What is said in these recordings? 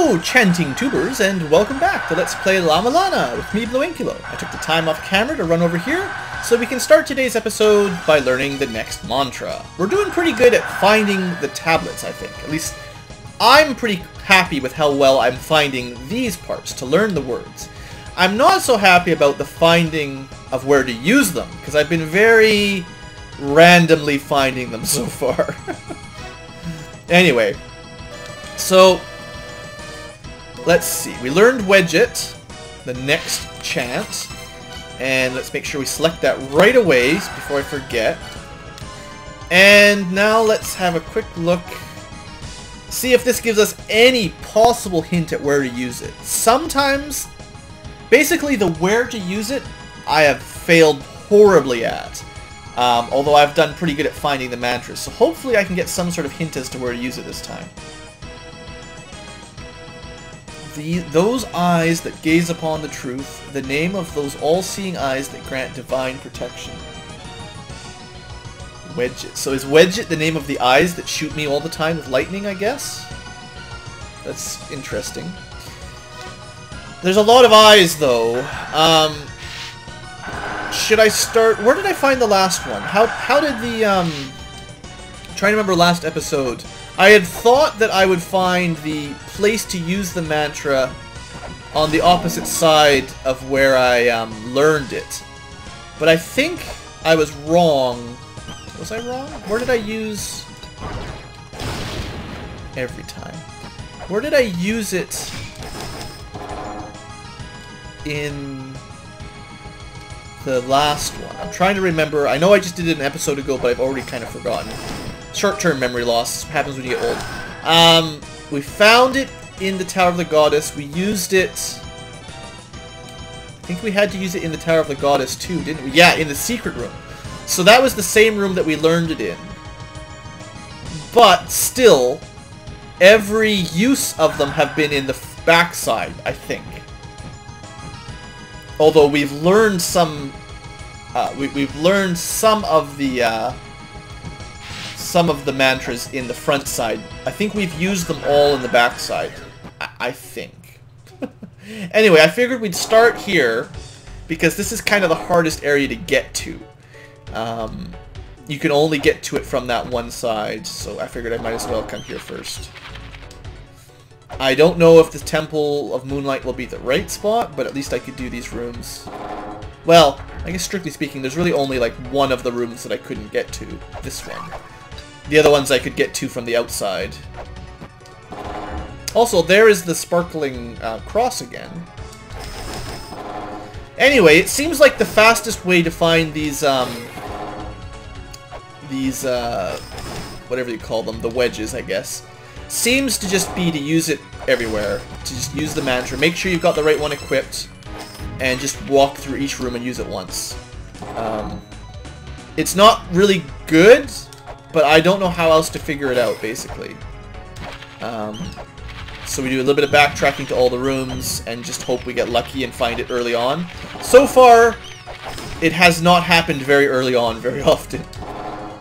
Hello, chanting tubers, and welcome back to Let's Play La-Mulana with me, BlueAnkylo. I took the time off camera to run over here so we can start today's episode by learning the next mantra. We're doing pretty good at finding the tablets, I think. At least, I'm pretty happy with how well I'm finding these parts to learn the words. I'm not so happy about the finding of where to use them, because I've been very randomly finding them so far. Anyway, so let's see. We learned Wedge It, the next chant, and let's make sure we select that right away before I forget. And now let's have a quick look, see if this gives us any possible hint at where to use it. Sometimes, basically the where to use it, I have failed horribly at. Although I've done pretty good at finding the mantras, so hopefully I can get some sort of hint as to where to use it this time. Those eyes that gaze upon the truth, the name of those all-seeing eyes that grant divine protection. Wedge It. So is Wedge It the name of the eyes that shoot me all the time with lightning, I guess? That's interesting. There's a lot of eyes, though. Should I start... Where did I find the last one? How did the, I'm trying to remember last episode. I had thought that I would find the place to use the mantra on the opposite side of where I learned it. But I think I was wrong. Was I wrong? Where did I use... Every time. Where did I use it in the last one? I'm trying to remember. I know I just did it an episode ago, but I've already kind of forgotten. Short-term memory loss happens when you get old. We found it in the Tower of the Goddess. We used it... I think we had to use it in the Tower of the Goddess too, didn't we? Yeah, in the secret room. So that was the same room that we learned it in. But still, every use of them have been in the backside, I think. Although we've learned some... we've learned some of the mantras in the front side. I think we've used them all in the back side. I think. Anyway, I figured we'd start here because this is kind of the hardest area to get to. You can only get to it from that one side, so I figured I might as well come here first. I don't know if the Temple of Moonlight will be the right spot, but at least I could do these rooms. Well, I guess strictly speaking, there's really only like one of the rooms that I couldn't get to. This one. The other ones I could get to from the outside. Also, there is the sparkling cross again. Anyway, it seems like the fastest way to find these whatever you call them, the wedges, I guess, seems to just be to use it everywhere. To just use the mantra. Make sure you've got the right one equipped, and just walk through each room and use it once. It's not really good, but I don't know how else to figure it out, basically. So we do a little bit of backtracking to all the rooms, and just hope we get lucky and find it early on. So far, it has not happened very early on very often.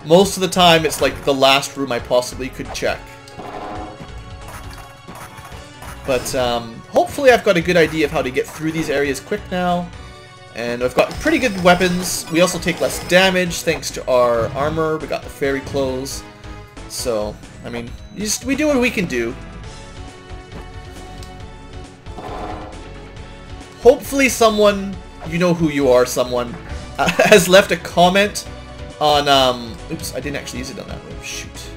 Most of the time, it's like the last room I possibly could check. But hopefully I've got a good idea of how to get through these areas quick now. And I've got pretty good weapons. We also take less damage thanks to our armor. We got the fairy clothes. So, I mean, we do what we can do. Hopefully someone, you know who you are, someone, has left a comment on, oops, I didn't actually use it on that one. Shoot.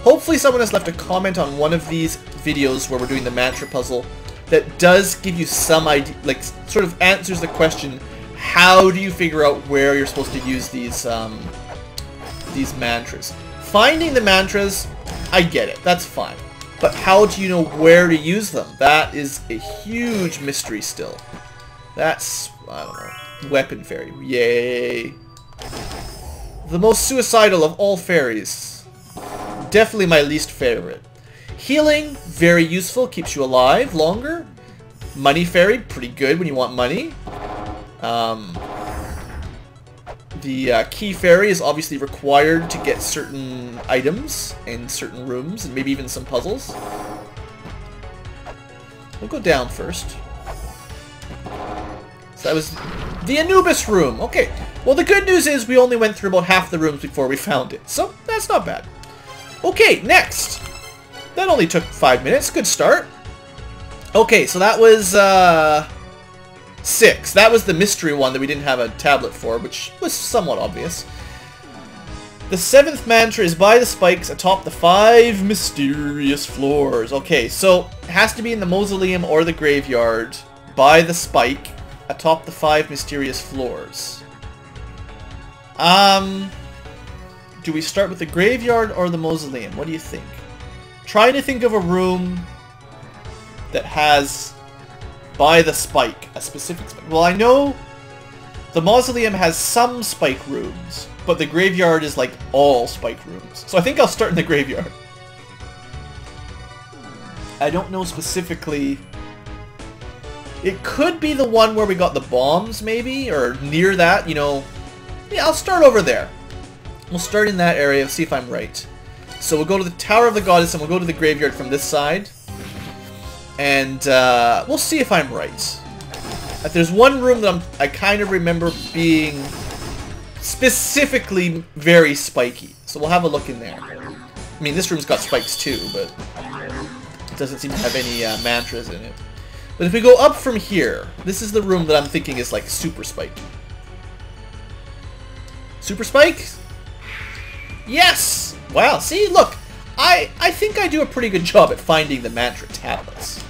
Hopefully someone has left a comment on one of these videos where we're doing the mantra puzzle that does give you some idea, like, sort of answers the question, how do you figure out where you're supposed to use these mantras? Finding the mantras, I get it, that's fine. But how do you know where to use them? That is a huge mystery still. That's, I don't know, weapon fairy, yay. The most suicidal of all fairies. Definitely my least favorite. Healing, very useful, keeps you alive longer. Money fairy, pretty good when you want money. The key fairy is obviously required to get certain items in certain rooms, and maybe even some puzzles. We'll go down first. So that was the Anubis room. Okay. Well, the good news is we only went through about half the rooms before we found it. So, that's not bad. Okay, next. That only took 5 minutes. Good start. Okay, so that was 6. That was the mystery one that we didn't have a tablet for, which was somewhat obvious. The 7th mantra is by the spikes atop the 5 mysterious floors. Okay, so it has to be in the mausoleum or the graveyard by the spike atop the 5 mysterious floors. Do we start with the graveyard or the mausoleum? What do you think? Try to think of a room that has by the spike, a specific spike. Well, I know the mausoleum has some spike rooms, but the graveyard is like all spike rooms. So I think I'll start in the graveyard. I don't know specifically. It could be the one where we got the bombs, maybe, or near that, you know. Yeah, I'll start over there. We'll start in that area and see if I'm right. So we'll go to the Tower of the Goddess and we'll go to the graveyard from this side. And we'll see if I'm right. If there's one room that I kind of remember being specifically very spiky. So we'll have a look in there. I mean, this room's got spikes too, but it doesn't seem to have any mantras in it. But if we go up from here, this is the room that I'm thinking is like super spiky. Super spike? Yes! Wow, see, look. I think I do a pretty good job at finding the mantra tablets.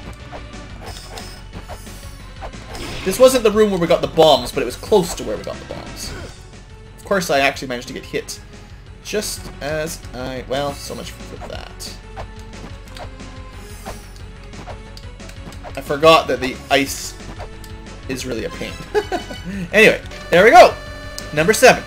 This wasn't the room where we got the bombs, but it was close to where we got the bombs. Of course, I actually managed to get hit. Just as I... Well, so much for that. I forgot that the ice is really a pain. Anyway, there we go. Number 7.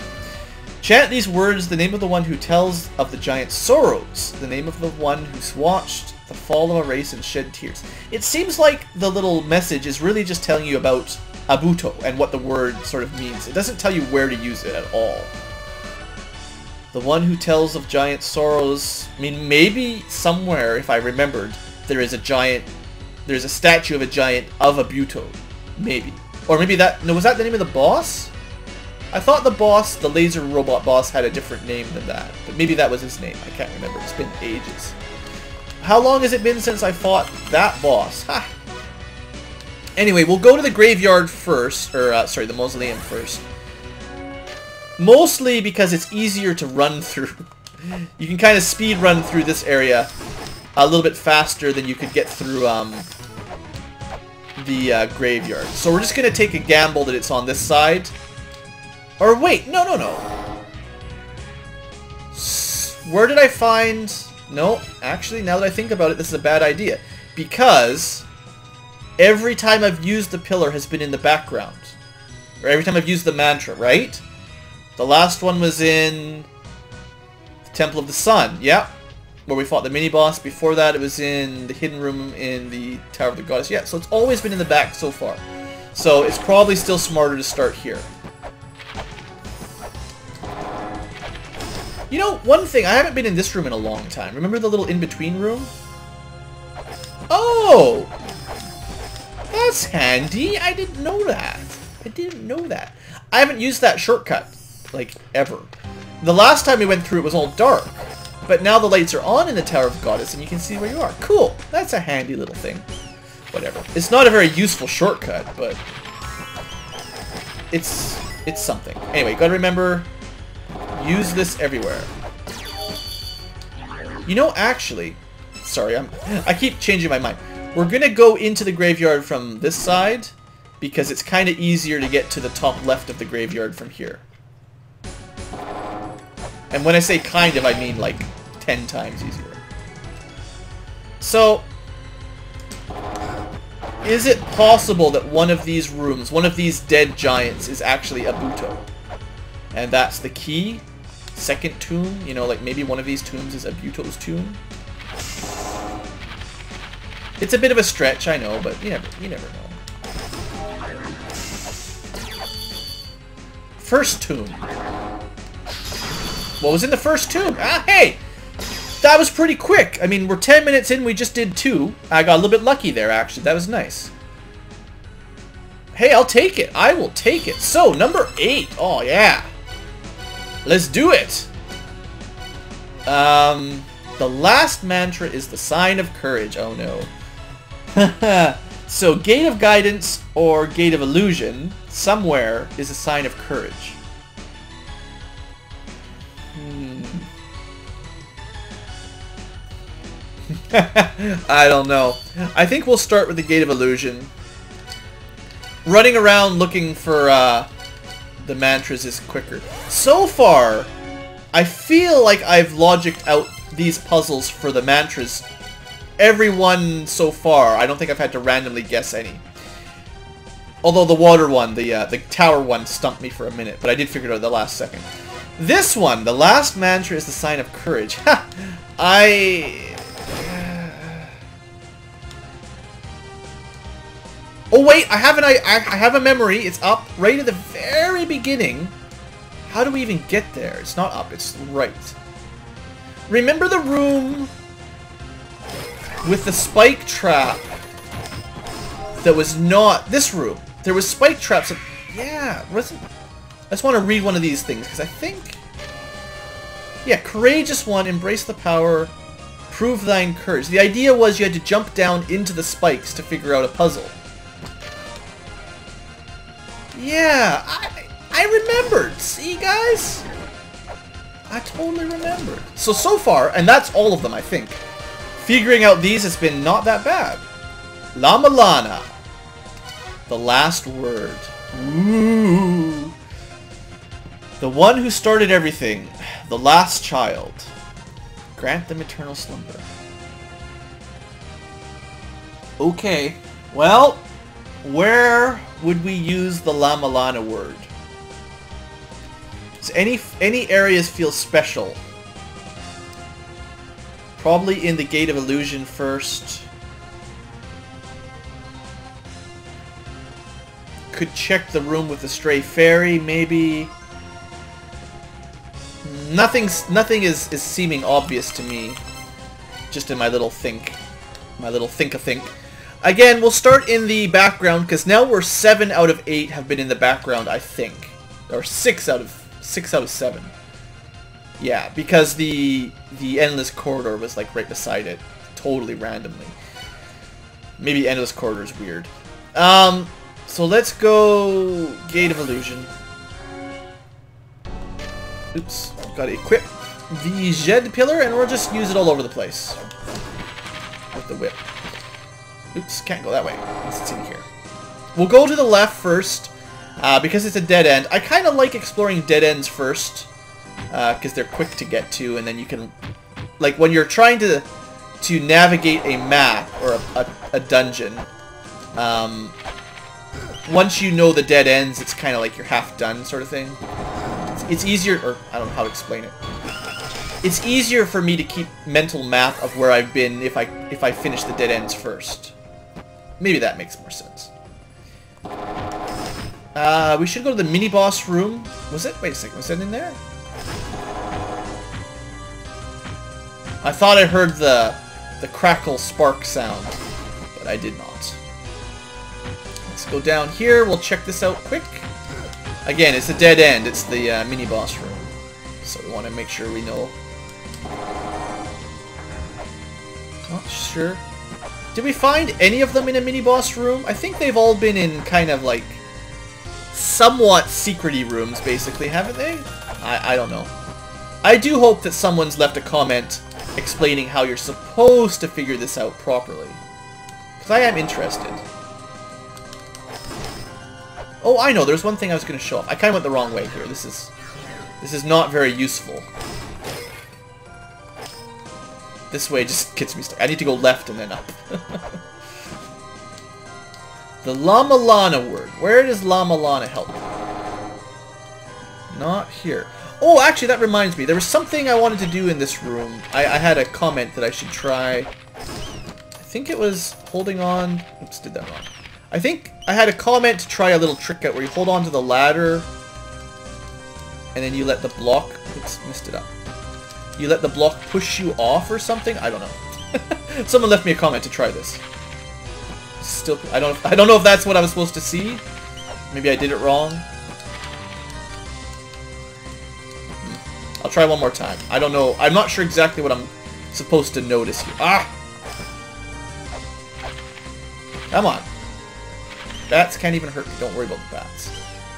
Chant these words, the name of the one who tells of the giant's sorrows, the name of the one who's watched the fall of a race and shed tears. It seems like the little message is really just telling you about Abuto and what the word sort of means. It doesn't tell you where to use it at all. The one who tells of giant sorrows. I mean, maybe somewhere, if I remembered, there is a giant... There's a statue of a giant of Abuto. Maybe. Or maybe that... No, was that the name of the boss? I thought the boss, the laser robot boss, had a different name than that. But maybe that was his name. I can't remember. It's been ages. How long has it been since I fought that boss? Ha! Anyway, we'll go to the graveyard first. Or, sorry, the mausoleum first. Mostly because it's easier to run through. You can kind of speed run through this area a little bit faster than you could get through the graveyard. So we're just going to take a gamble that it's on this side. Or wait, no. Where did I find... No, actually, now that I think about it, this is a bad idea. Because every time I've used the pillar has been in the background. Or every time I've used the mantra, right? The last one was in the Temple of the Sun, yeah. Where we fought the mini-boss. Before that, it was in the hidden room in the Tower of the Goddess. Yeah, so it's always been in the back so far. So it's probably still smarter to start here. You know, one thing, I haven't been in this room in a long time. Remember the little in-between room? Oh! That's handy. I didn't know that. I haven't used that shortcut, like, ever. The last time we went through, it was all dark. But now the lights are on in the Tower of Goddess, and you can see where you are. Cool. That's a handy little thing. Whatever. It's not a very useful shortcut, but... It's something. Anyway, gotta remember... Use this everywhere. You know, actually... Sorry, I keep changing my mind. We're gonna go into the graveyard from this side, because it's kind of easier to get to the top left of the graveyard from here. And when I say kind of, I mean like 10 times easier. So, is it possible that one of these rooms, one of these dead giants, is actually Abuto? And that's the key? Second tomb? You know, like maybe one of these tombs is Abuto's tomb? It's a bit of a stretch, I know, but you never know. First tomb. What was in the first tomb? Ah, hey! That was pretty quick. I mean, we're 10 minutes in, we just did 2. I got a little bit lucky there, actually. That was nice. Hey, I'll take it. I will take it. So, number 8. Oh, yeah. Let's do it. The last mantra is the sign of courage. Oh, no. So, Gate of Guidance or Gate of Illusion, somewhere, is a sign of courage. I don't know. I think we'll start with the Gate of Illusion. Running around looking for the mantras is quicker. So far, I feel like I've logicked out these puzzles for the mantras. Every one so far. I don't think I've had to randomly guess any. Although the water one, the tower one, stumped me for a minute, but I did figure it out the last second. This one, the last mantra is the sign of courage. Ha! Oh wait, I have a memory. It's up right at the very beginning. How do we even get there? It's not up, it's right. Remember the room with the spike trap that was not this room? There was spike traps. Yeah, wasn't. I just want to read one of these things because I think. Yeah, courageous one, embrace the power, prove thine courage. The idea was you had to jump down into the spikes to figure out a puzzle. Yeah, I remembered. See, guys? I totally remembered. So far, and that's all of them, I think. Figuring out these has been not that bad. La-Mulana. The last word. Ooh. The one who started everything. The last child. Grant them eternal slumber. Okay. Well, where would we use the La-Mulana word? Does any areas feel special? Probably in the Gate of Illusion first. Could check the room with the stray fairy, maybe. Nothing is seeming obvious to me. Just in my little think. My little think-a-think. Again, we'll start in the background, because now we're 7 out of 8 have been in the background, I think. Or 6 out of 7. Yeah, because the endless corridor was like right beside it. Totally randomly. Maybe endless corridor is weird. So let's go Gate of Illusion. Oops, gotta equip the Jed pillar and we'll just use it all over the place. With the whip. Oops, can't go that way. It's in here. We'll go to the left first, because it's a dead end. I kind of like exploring dead ends first, because they're quick to get to, and then you can, like, when you're trying to navigate a map or a dungeon, once you know the dead ends, it's kind of like you're half done, sort of thing. It's easier, or I don't know how to explain it. It's easier for me to keep mental map of where I've been if I finish the dead ends first. Maybe that makes more sense. We should go to the mini-boss room. Was it? Wait a second. Was that in there? I thought I heard the crackle spark sound, but I did not. Let's go down here. We'll check this out quick. Again, it's a dead end. It's the mini-boss room. So we want to make sure we know. Not sure. Did we find any of them in a mini-boss room? I think they've all been in kind of like somewhat secret-y rooms, basically, haven't they? I don't know. I do hope that someone's left a comment explaining how you're supposed to figure this out properly. Because I am interested. Oh, I know. There's one thing I was going to show off. I kind of went the wrong way here. This is not very useful. This way just gets me stuck. I need to go left and then up. The La-Mulana word. Where does La-Mulana help? Not here. Oh, actually, that reminds me. There was something I wanted to do in this room. I had a comment that I should try. I think it was holding on. Oops, did that wrong. I think I had a comment to try a little trick out where you hold on to the ladder and then you let the block. Oops, messed it up. You let the block push you off or something? I don't know. Someone left me a comment to try this. Still, I don't know if that's what I was supposed to see. Maybe I did it wrong. I'll try one more time. I don't know. I'm not sure exactly what I'm supposed to notice here. Ah! Come on. Bats can't even hurt me. Don't worry about the bats.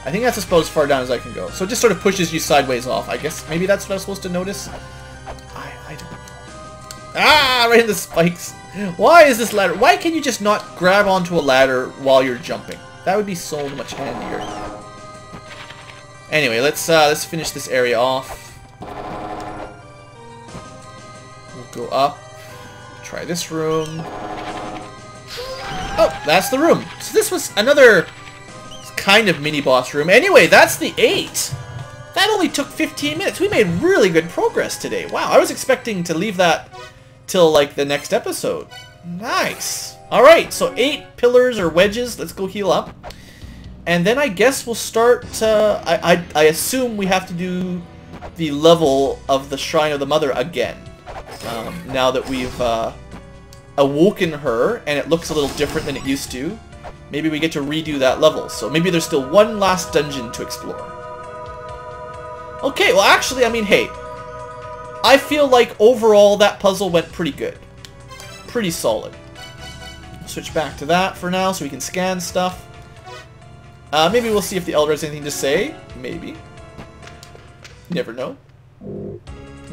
I think that's about as far down as I can go. So it just sort of pushes you sideways off. I guess maybe that's what I was supposed to notice. I don't know. Ah! Right in the spikes. Why is this ladder? Why can you just not grab onto a ladder while you're jumping? That would be so much handier. Anyway, let's finish this area off. We'll go up. Try this room. Oh, that's the room. So this was another kind of mini-boss room. Anyway, that's the 8. That only took 15 minutes. We made really good progress today. Wow, I was expecting to leave that till, like, the next episode. Nice. Alright, so 8 pillars or wedges. Let's go heal up. And then I guess we'll start... I assume we have to do the level of the Shrine of the Mother again. Now that we've awoken her, and it looks a little different than it used to. Maybe we get to redo that level. So maybe there's still one last dungeon to explore. Okay, well actually, I mean, hey. I feel like overall that puzzle went pretty good. Pretty solid. Switch back to that for now so we can scan stuff. Maybe we'll see if the Elder has anything to say. Maybe. Never know.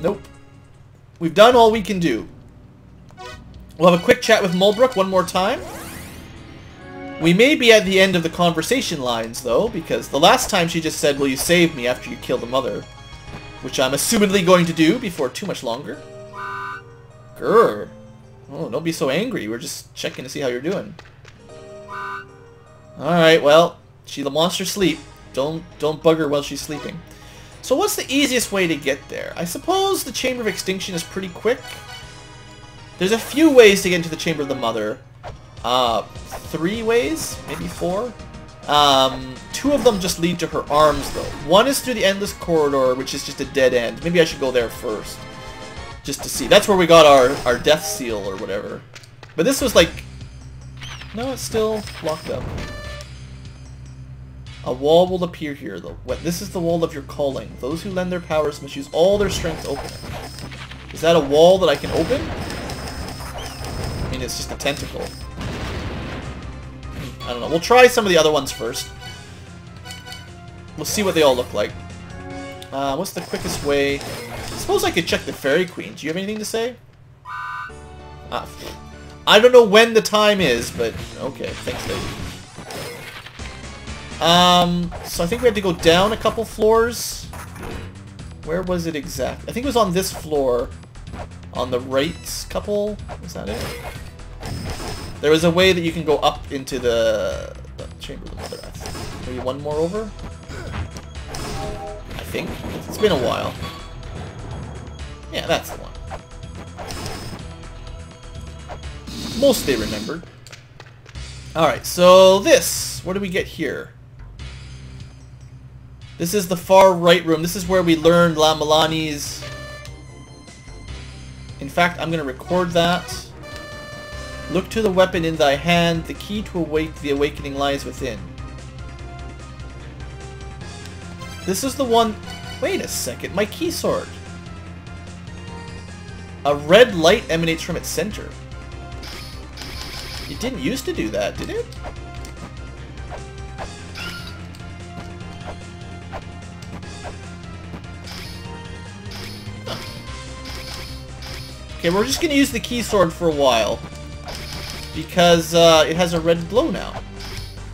Nope. We've done all we can do. We'll have a quick chat with Mulbrook one more time. We may be at the end of the conversation lines, though, because the last time she just said, will you save me after you kill the mother? Which I'm assumedly going to do before too much longer. Grr. Oh, don't be so angry. We're just checking to see how you're doing. Alright, well, she the monster sleep. Don't bug her while she's sleeping. So what's the easiest way to get there? I suppose the Chamber of Extinction is pretty quick. There's a few ways to get into the Chamber of the Mother. 3 ways? Maybe 4? 2 of them just lead to her arms, though. One is through the Endless Corridor, which is just a dead end. Maybe I should go there first. Just to see. That's where we got our death seal or whatever. But this was like... No, it's still locked up. A wall will appear here, though. This is the wall of your calling. Those who lend their powers must use all their strength to open it. Is that a wall that I can open? I mean, it's just a tentacle. I don't know. We'll try some of the other ones first. We'll see what they all look like. What's the quickest way? I suppose I could check the Fairy Queen. Do you have anything to say? I don't know when the time is, but okay. Thanks, lady. So I think we have to go down a couple floors. Where was it exactly? I think it was on this floor. On the right couple. Was that it? There was a way that you can go up into the Chamber of the Mother. Maybe one more over? I think. It's been a while. Yeah, that's the one. Mostly remembered. Alright, so this. What do we get here? This is the far right room. This is where we learned La-Mulana's... In fact, I'm going to record that. Look to the weapon in thy hand. The key to awake the awakening lies within. This is the one... Wait a second. My key sword. A red light emanates from its center. It didn't used to do that, did it? Okay, we're just going to use the key sword for a while. Because it has a red glow now.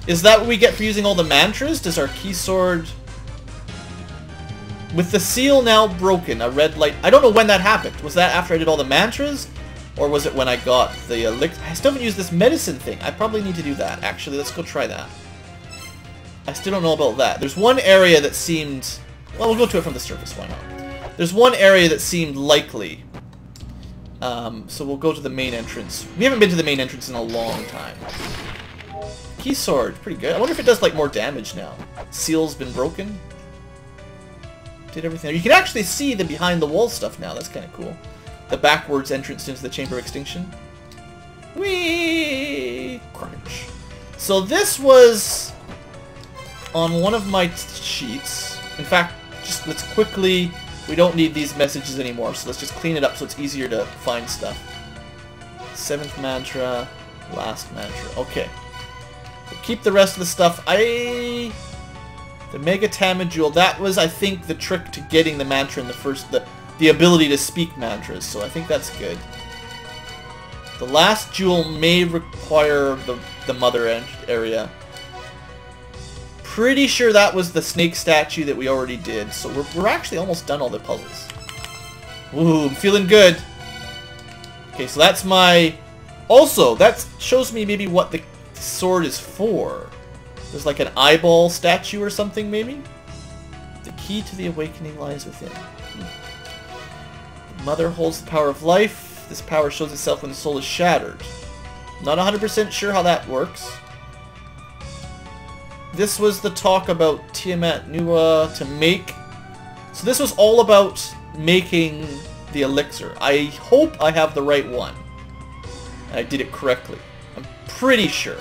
Is that what we get for using all the mantras? Does our key sword... With the seal now broken, a red light... I don't know when that happened. Was that after I did all the mantras? Or was it when I got the elixir? I still haven't used this medicine thing. I probably need to do that. Actually, let's go try that. I still don't know about that. There's one area that seemed... Well, we'll go to it from the surface. Why not? There's one area that seemed likely. So we'll go to the main entrance. We haven't been to the main entrance in a long time. Key sword. Pretty good. I wonder if it does, like, more damage now. Seal's been broken. did everything. You can actually see the behind the wall stuff now. That's kind of cool. The backwards entrance into the Chamber of Extinction. Whee! Crunch. So this was on one of my sheets. In fact, just let's quickly... We don't need these messages anymore, so let's just clean it up so it's easier to find stuff. 7th mantra, last mantra. Okay. We'll keep the rest of the stuff. The Mega Tamajul, that was, I think, the trick to getting the mantra in the first... The ability to speak mantras, so I think that's good. The last jewel may require the mother area. Pretty sure that was the snake statue that we already did, so we're actually almost done all the puzzles. Ooh, I'm feeling good. Okay, so that's my... Also, that shows me maybe what the sword is for. There's like an eyeball statue or something, maybe? The key to the awakening lies within. The mother holds the power of life. This power shows itself when the soul is shattered. Not 100% sure how that works. This was the talk about Tiamat Nua to make... So this was all about making the elixir. I hope I have the right one. I did it correctly. I'm pretty sure.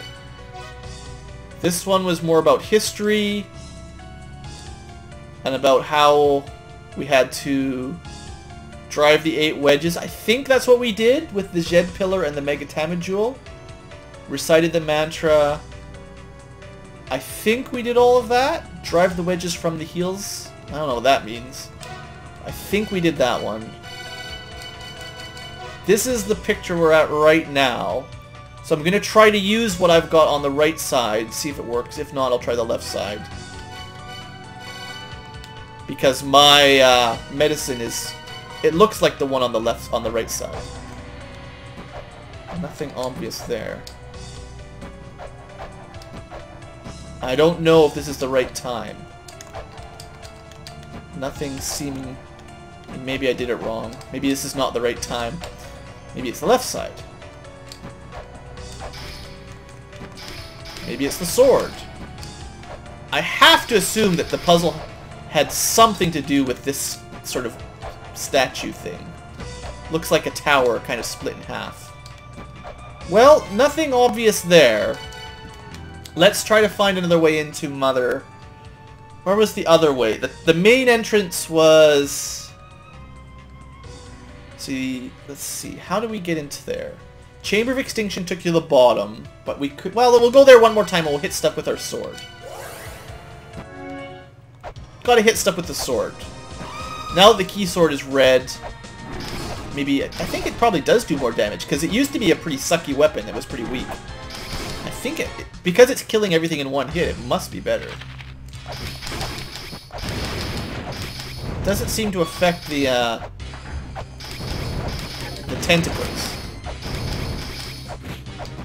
This one was more about history and about how we had to drive the 8 wedges. I think that's what we did with the Jed Pillar and the Mega Tamajul. Recited the mantra. I think we did all of that. Drive the wedges from the heels. I don't know what that means. I think we did that one. This is the picture we're at right now. So I'm going to try to use what I've got on the right side, see if it works. If not, I'll try the left side. Because my medicine is... It looks like the one on the left, on the right side. Nothing obvious there. I don't know if this is the right time. Nothing seeming... Maybe I did it wrong. Maybe this is not the right time. Maybe it's the left side. Maybe it's the sword. I have to assume that the puzzle had something to do with this sort of statue thing. Looks like a tower kind of split in half. Well, nothing obvious there. Let's try to find another way into Mother. Where was the other way? The main entrance was... Let's see. How do we get into there? Chamber of Extinction took you to the bottom, but we could... Well, we'll go there one more time and we'll hit stuff with our sword. Gotta hit stuff with the sword. Now that the key sword is red, maybe... I think it probably does do more damage, because it used to be a pretty sucky weapon that was pretty weak. I think it... Because it's killing everything in one hit, it must be better. Doesn't seem to affect the tentacles.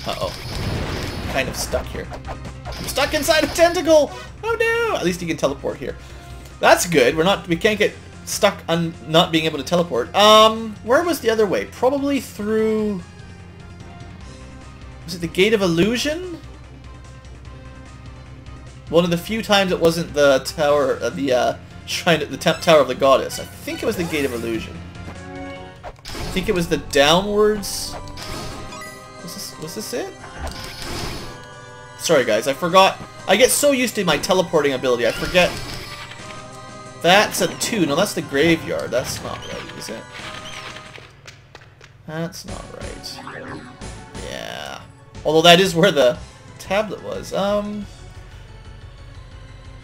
Uh-oh. Kind of stuck here. I'm stuck inside a tentacle! Oh no! At least you can teleport here. That's good. We can't get stuck on not being able to teleport. Where was the other way? Probably through... Was it the Gate of Illusion? One of the few times it wasn't the tower, the shrine, the Tower of the Goddess. I think it was the Gate of Illusion. I think it was the downwards... Was this it? Sorry guys, I forgot. I get so used to my teleporting ability, I forget. That's a 2. No, that's the graveyard. That's not right, is it? That's not right. Yeah. Although that is where the tablet was.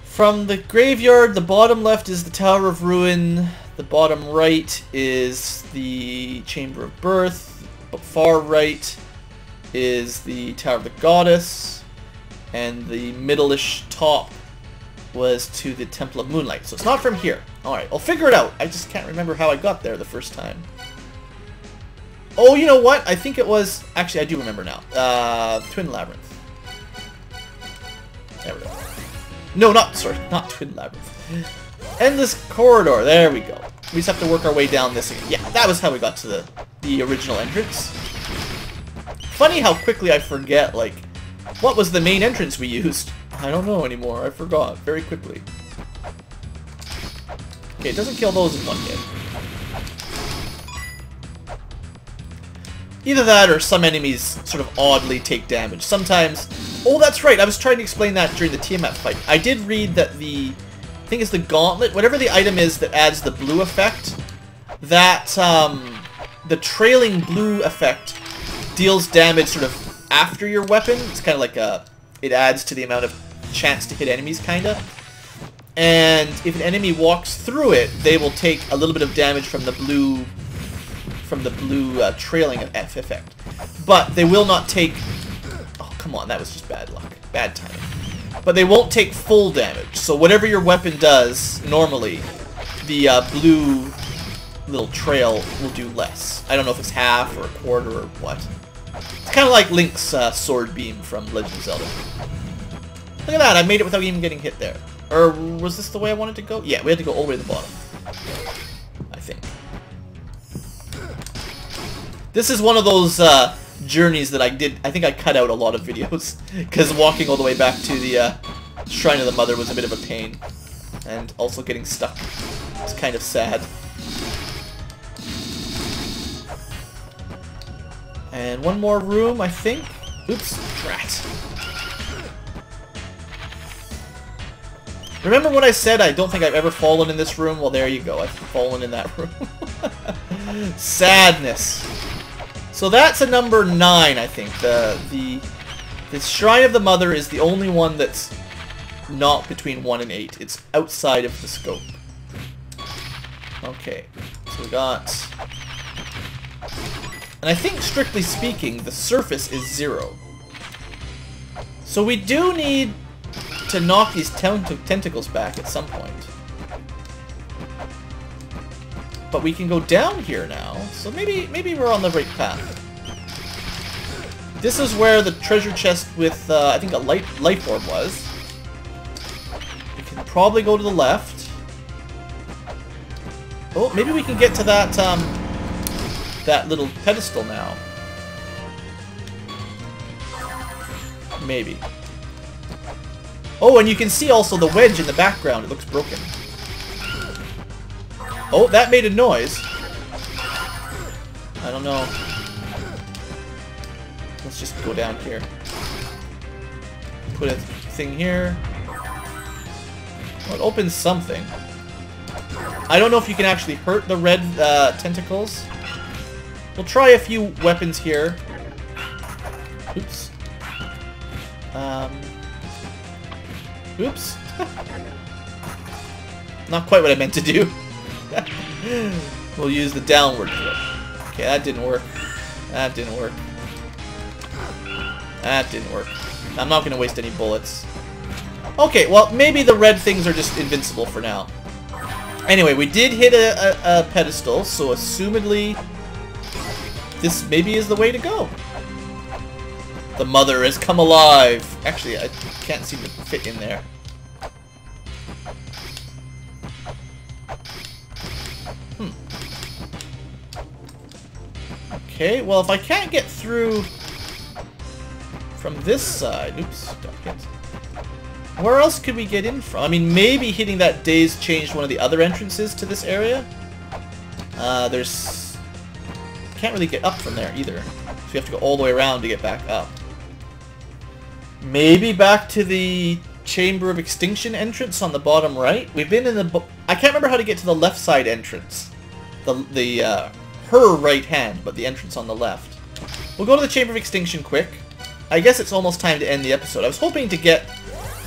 From the graveyard, the bottom left is the Tower of Ruin. The bottom right is the Chamber of Birth. Far right is the Tower of the Goddess. And the middle-ish top was to the Temple of Moonlight. So it's not from here. Alright, I'll figure it out. I just can't remember how I got there the first time. Oh, you know what? I think it was... Actually, I do remember now. Twin Labyrinth. There we go. No, not Twin Labyrinth. Endless Corridor. There we go. We just have to work our way down this again. Yeah, that was how we got to the original entrance. Funny how quickly I forget, like, what was the main entrance we used? I don't know anymore. I forgot very quickly. Okay, it doesn't kill those in one hit. Either that or some enemies sort of oddly take damage. Sometimes... Oh, that's right. I was trying to explain that during the Tiamat fight. I did read that I think it's the gauntlet, whatever the item is that adds the blue effect, that the trailing blue effect deals damage sort of after your weapon. It's kind of like it adds to the amount of chance to hit enemies, kind of. And if an enemy walks through it, they will take a little bit of damage from the blue trailing effect. But they will not take... Oh, come on, that was just bad luck. Bad timing. But they won't take full damage. So whatever your weapon does, normally, the blue little trail will do less. I don't know if it's half or a quarter or what. It's kind of like Link's sword beam from Legend of Zelda. Look at that, I made it without even getting hit there. Or was this the way I wanted to go? Yeah, we had to go all the way to the bottom. I think. This is one of those journeys that I think I cut out a lot of videos. Because walking all the way back to the Shrine of the Mother was a bit of a pain. And also getting stuck. It's kind of sad. And one more room, I think. Oops, drat. Remember what I said? I don't think I've ever fallen in this room? Well, there you go. I've fallen in that room. Sadness. So that's a number 9, I think. The Shrine of the Mother is the only one that's not between 1 and 8. It's outside of the scope. Okay. So we got... And I think, strictly speaking, the surface is 0. So we do need to knock these tentacles back at some point. But we can go down here now, so maybe we're on the right path. This is where the treasure chest with, I think, a life orb was. We can probably go to the left. Oh, maybe we can get to that, that little pedestal now. Maybe. Oh, and you can see also the wedge in the background. It looks broken. Oh, that made a noise. I don't know. Let's just go down here. Put a thing here. Well, it opens something. I don't know if you can actually hurt the red tentacles. We'll try a few weapons here. Oops. Oops. Not quite what I meant to do. We'll use the downward flip. Okay, that didn't work. That didn't work. That didn't work. I'm not going to waste any bullets. Okay, well, maybe the red things are just invincible for now. Anyway, we did hit a pedestal, so assumedly this maybe is the way to go. The mother has come alive. Actually, I can't seem to fit in there. Okay, well, if I can't get through from this side... Oops, don't get... Where else could we get in from? I mean, maybe hitting that daze changed one of the other entrances to this area. There's... Can't really get up from there either. So you have to go all the way around to get back up. Maybe back to the Chamber of Extinction entrance on the bottom right. We've been in the... I can't remember how to get to the left side entrance. Her right hand, but the entrance on the left. We'll go to the Chamber of Extinction quick. I guess it's almost time to end the episode. I was hoping to get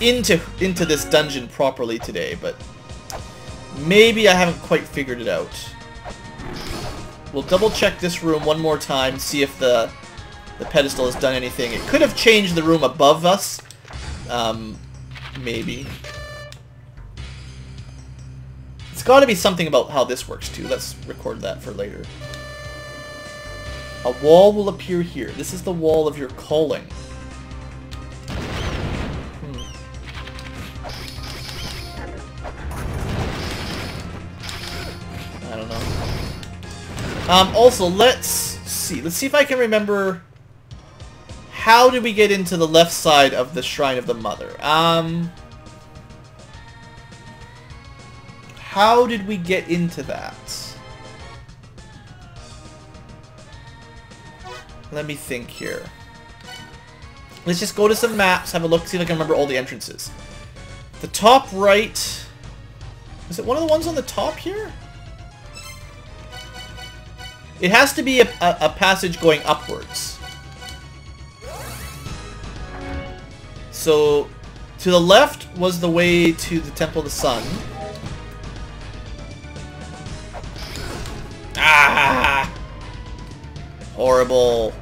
into this dungeon properly today, but maybe I haven't quite figured it out. We'll double check this room one more time, see if the pedestal has done anything. It could have changed the room above us. Maybe. It's got to be something about how this works too. Let's record that for later. A wall will appear here. This is the wall of your calling. I don't know. Also, let's see. Let's see if I can remember... How did we get into the left side of the Shrine of the Mother? how did we get into that? Let me think here. Let's just go to some maps, have a look, see if I can remember all the entrances. The top right... Is it one of the ones on the top here? It has to be a passage going upwards. So, to the left was the way to the Temple of the Sun. Ah! Horrible.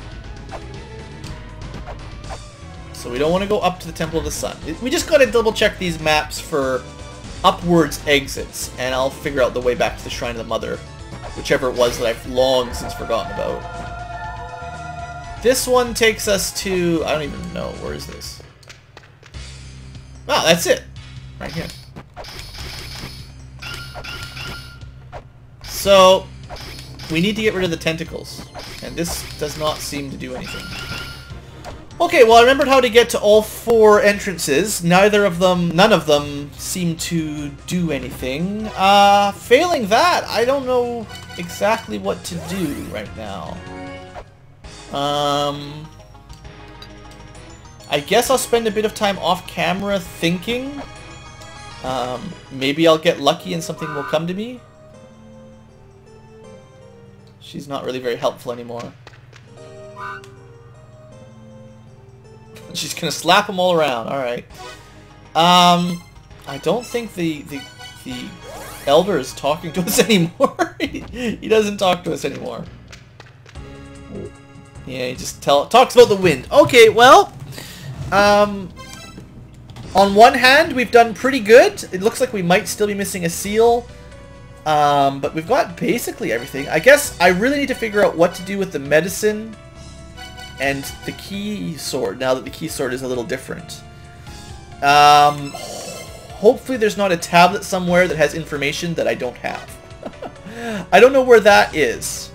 So we don't want to go up to the Temple of the Sun. We just gotta double check these maps for upwards exits, and I'll figure out the way back to the Shrine of the Mother. Whichever it was that I've long since forgotten about. This one takes us to... I don't even know. Where is this? Oh, that's it. Right here. So, we need to get rid of the tentacles. And this does not seem to do anything. Okay, well I remembered how to get to all 4 entrances. None of them seem to do anything. Failing that, I don't know exactly what to do right now. I guess I'll spend a bit of time off camera thinking. Maybe I'll get lucky and something will come to me. She's not really very helpful anymore. She's gonna slap them all around. All right. I don't think the elder is talking to us anymore. He doesn't talk to us anymore. Yeah, he just talks about the wind. Okay, well, on one hand, we've done pretty good. It looks like we might still be missing a seal. But we've got basically everything. I guess I really need to figure out what to do with the medicine and the key sword, now that the key sword is a little different. Hopefully there's not a tablet somewhere that has information that I don't have. I don't know where that is.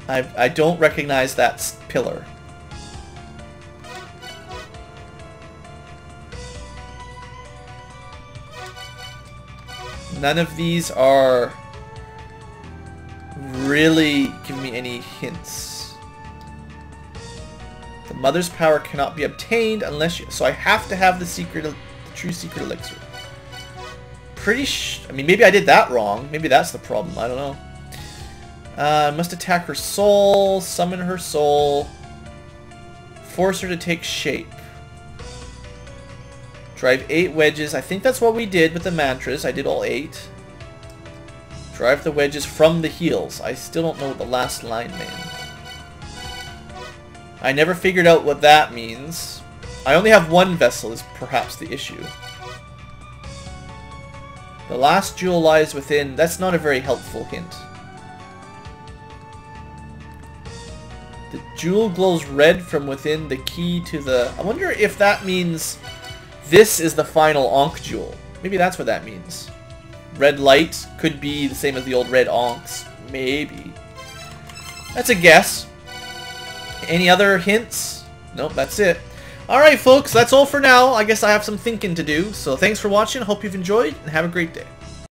I don't recognize that pillar. None of these are really giving me any hints. The mother's power cannot be obtained unless you... So I have to have the true secret elixir. I mean, maybe I did that wrong. Maybe that's the problem. I don't know. Must attack her soul, summon her soul, force her to take shape. Drive 8 wedges. I think that's what we did with the mantras. I did all 8. Drive the wedges from the heels. I still don't know what the last line meant. I never figured out what that means. I only have one vessel is perhaps the issue. The last jewel lies within. That's not a very helpful hint. The jewel glows red from within the key to the... I wonder if that means this is the final Ankh jewel. Maybe that's what that means. Red light could be the same as the old red Ankhs. Maybe. That's a guess. Any other hints? Nope, that's it. Alright folks, that's all for now. I guess I have some thinking to do. So thanks for watching. Hope you've enjoyed and have a great day.